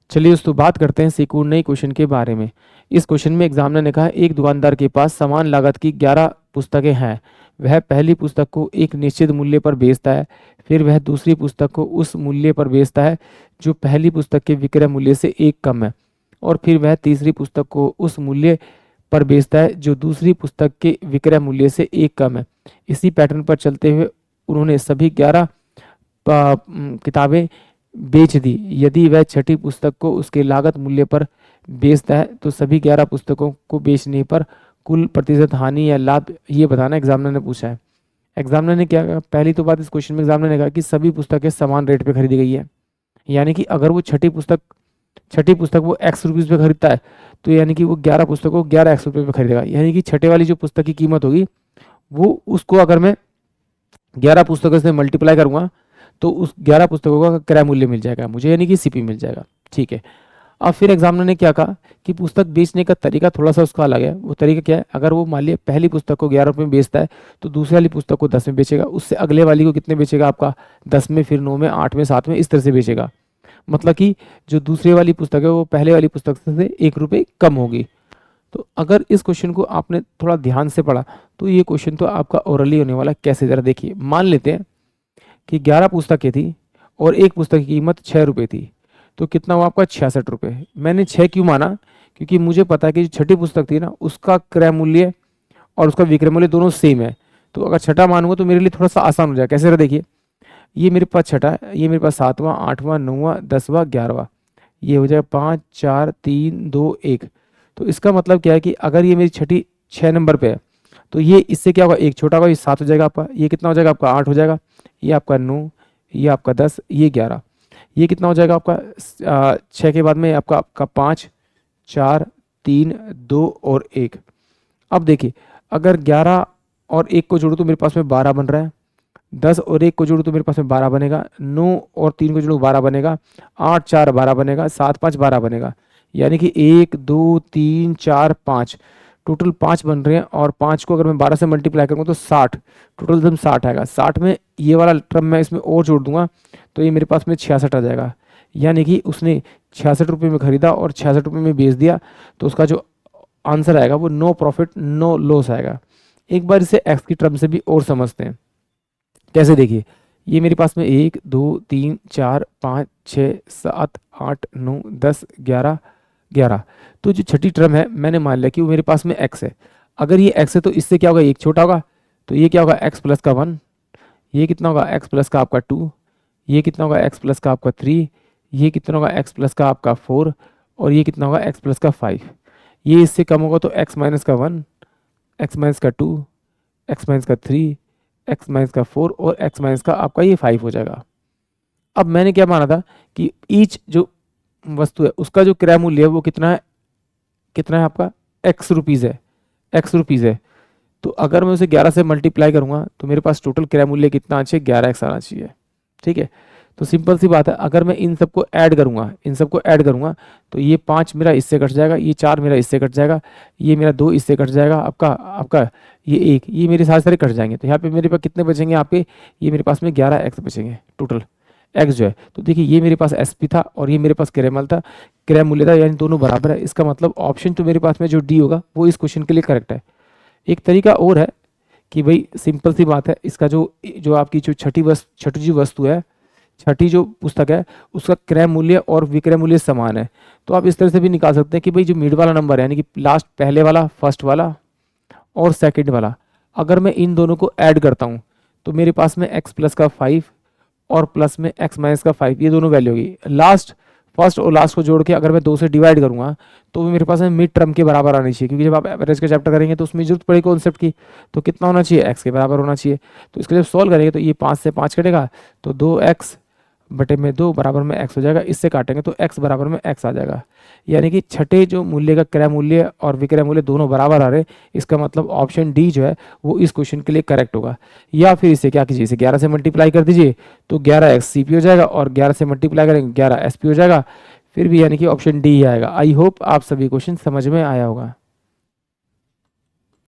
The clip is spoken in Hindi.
चलिए दोस्तों बात करते हैं सेकंड नई क्वेश्चन के बारे में। इस क्वेश्चन में एग्जामिनर ने कहा एक दुकानदार के पास समान लागत की 11 पुस्तकें हैं। वह पहली पुस्तक को एक निश्चित मूल्य पर बेचता है, फिर वह दूसरी पुस्तक को उस मूल्य पर बेचता है जो पहली पुस्तक के विक्रय मूल्य से एक कम है, और फिर वह तीसरी पुस्तक को उस मूल्य पर बेचता है जो दूसरी पुस्तक के विक्रय मूल्य से एक कम है। इसी पैटर्न पर चलते हुए उन्होंने सभी 11 किताबें बेच दी। यदि वह छठी पुस्तक को उसके लागत मूल्य पर बेचता है तो सभी 11 पुस्तकों को बेचने पर कुल प्रतिशत हानि या लाभ ये बताना एग्जामिनर ने पूछा है। एग्जामिनर ने क्या कहा, पहली तो बात इस क्वेश्चन में एग्जामिनर ने कहा कि सभी पुस्तकें समान रेट पे खरीदी गई है, यानी कि अगर वो छठी पुस्तक वो एक्स रुपीज़ पे खरीदता है तो यानी कि वो 11 पुस्तकों को 11 एक्स रुपये पे खरीदेगा। यानी कि छठे वाली जो पुस्तक की कीमत होगी वो उसको अगर मैं 11 पुस्तकों से मल्टीप्लाई करूंगा तो उस 11 पुस्तकों का क्रय मूल्य मिल जाएगा मुझे, यानी कि सीपी मिल जाएगा। ठीक है, अब फिर एग्जामिनर ने क्या कहा कि पुस्तक बेचने का तरीका थोड़ा सा उसका अलग है। वो तरीका क्या है, अगर वो मान लिया पहली पुस्तक को 11 रुपये में बेचता है तो दूसरी वाली पुस्तक को 10 में बेचेगा, उससे अगले वाली को कितने बेचेगा, आपका 10 में, फिर 9 में, 8 में, 7 में, इस तरह से बेचेगा। मतलब कि जो दूसरी वाली पुस्तक है वो पहले वाली पुस्तक से 1 रुपये कम होगी। तो अगर इस क्वेश्चन को आपने थोड़ा ध्यान से पढ़ा तो ये क्वेश्चन तो आपका ओरली होने वाला। कैसे, जरा देखिए। मान लेते हैं कि 11 पुस्तकें थी और एक पुस्तक की कीमत 6 रुपये थी, तो कितना हुआ आपका 66 रुपये। मैंने 6 क्यों माना, क्योंकि मुझे पता है कि जो छठी पुस्तक थी ना उसका क्रय मूल्य और उसका विक्रय मूल्य दोनों सेम है। तो अगर छठा मानूंगा तो मेरे लिए थोड़ा सा आसान हो जाएगा। कैसे, देखिए, ये मेरे पास छठा है, ये मेरे पास 7वां, 8वां, 9वां, 10वां, 11वां, ये हो जाएगा 5 4 3 2 1। तो इसका मतलब क्या है कि अगर ये मेरी छठी 6 नंबर पे है तो ये इससे क्या होगा, एक छोटा होगा, ये 7 हो जाएगा आपका, ये कितना हो जाएगा आपका 8 हो जाएगा, ये आपका 9, ये आपका 10, ये 11, ये कितना हो जाएगा आपका 6 के बाद में आपका 5 4 3 2 और 1। अब देखिए, अगर 11 और 1 को जोड़ो तो मेरे पास में 12 बन रहा है, 10 और 1 को जोड़ो तो मेरे पास में 12 बनेगा, 9 और 3 को जोड़ो 12 बनेगा, 8 4 12 बनेगा, 7 5 12 बनेगा। यानी कि 1 2 3 4 5 टोटल 5 बन रहे हैं, और 5 को अगर मैं 12 से मल्टीप्लाई करूँगा तो 60, टोटल एकदम 60 आएगा। 60 में ये वाला टर्म मैं इसमें और जोड़ दूंगा तो ये मेरे पास में 66 आ जाएगा। यानी कि उसने 66 रुपये में खरीदा और 66 रुपये में बेच दिया, तो उसका जो आंसर आएगा वो नो प्रॉफिट नो लॉस आएगा। एक बार इसे एक्स की टर्म से भी और समझते हैं। कैसे, देखिए, ये मेरे पास में 1 2 3 4 5 6 7 8 9 10 11 11। तो जो छठी टर्म है मैंने मान लिया कि वो मेरे पास में x है। अगर ये x है तो इससे क्या होगा, एक छोटा होगा, तो ये क्या होगा x प्लस का 1, ये कितना होगा x प्लस का आपका 2, ये कितना होगा x प्लस का आपका 3, ये कितना होगा x प्लस का आपका 4, और ये कितना होगा x प्लस का 5। ये इससे कम होगा तो x माइनस का 1, x माइनस का 2, x माइनस का 3, x माइनस का 4 और x माइनस का आपका ये 5 हो जाएगा। अब मैंने क्या माना था कि ईच जो वस्तु है उसका जो क्रय मूल्य है वो कितना है आपका x रुपीज़ है, x रुपीज़ है। तो अगर मैं उसे 11 से मल्टीप्लाई करूंगा तो मेरे पास टोटल क्रय मूल्य कितना आना चाहिए, 11x आना चाहिए। ठीक है, तो सिंपल सी बात है, अगर मैं इन सबको ऐड करूंगा तो ये 5 मेरा इससे कट जाएगा, ये 4 मेरा इससे कट जाएगा, ये मेरा 2 इससे कट जाएगा, आपका ये 1, ये मेरे सारे कट जाएंगे। तो यहाँ पे मेरे पास कितने बचेंगे आपके, ये मेरे पास में 11x बचेंगे टोटल x जो है। तो देखिए, ये मेरे पास एसपी था और ये मेरे पास क्रय मूल्य था, यानी दोनों बराबर है। इसका मतलब ऑप्शन तो मेरे पास में जो डी होगा वो इस क्वेश्चन के लिए करेक्ट है। एक तरीका और है कि भाई सिंपल सी बात है, इसका जो आपकी जो छठी जो वस्तु है, छठी जो पुस्तक है उसका क्रय मूल्य और विक्रय मूल्य समान है। तो आप इस तरह से भी निकाल सकते हैं कि भाई जो मिड वाला नंबर है, यानी कि लास्ट पहले वाला, फर्स्ट वाला और सेकंड वाला, अगर मैं इन दोनों को ऐड करता हूँ तो मेरे पास में x प्लस का 5 और प्लस में x माइनस का 5, ये दोनों वैल्यू होगी। फर्स्ट और लास्ट को जोड़ के अगर मैं 2 से डिवाइड करूंगा तो भी मेरे पास में मिड टर्म के बराबर आनी चाहिए, क्योंकि जब आप एवरेज का चैप्टर करेंगे तो उसमें जरूरत पड़ेगी कॉन्सेप्ट की। तो कितना होना चाहिए, x के बराबर होना चाहिए। तो इसको जब सॉल्व करेंगे तो ये 5 से 5 कटेगा तो 2x बटे में 2 बराबर में x हो जाएगा। इससे काटेंगे तो x बराबर में x आ जाएगा। यानी कि छठे जो मूल्य का क्रय मूल्य और विक्रय मूल्य दोनों बराबर आ रहे, इसका मतलब ऑप्शन डी जो है वो इस क्वेश्चन के लिए करेक्ट होगा। या फिर इसे क्या कीजिए, इसे 11 से मल्टीप्लाई कर दीजिए तो 11x CP हो जाएगा, और 11 से मल्टीप्लाई करेंगे 11 SP हो जाएगा। फिर भी यानी कि ऑप्शन डी आएगा। आई होप आप सभी क्वेश्चन समझ में आया होगा।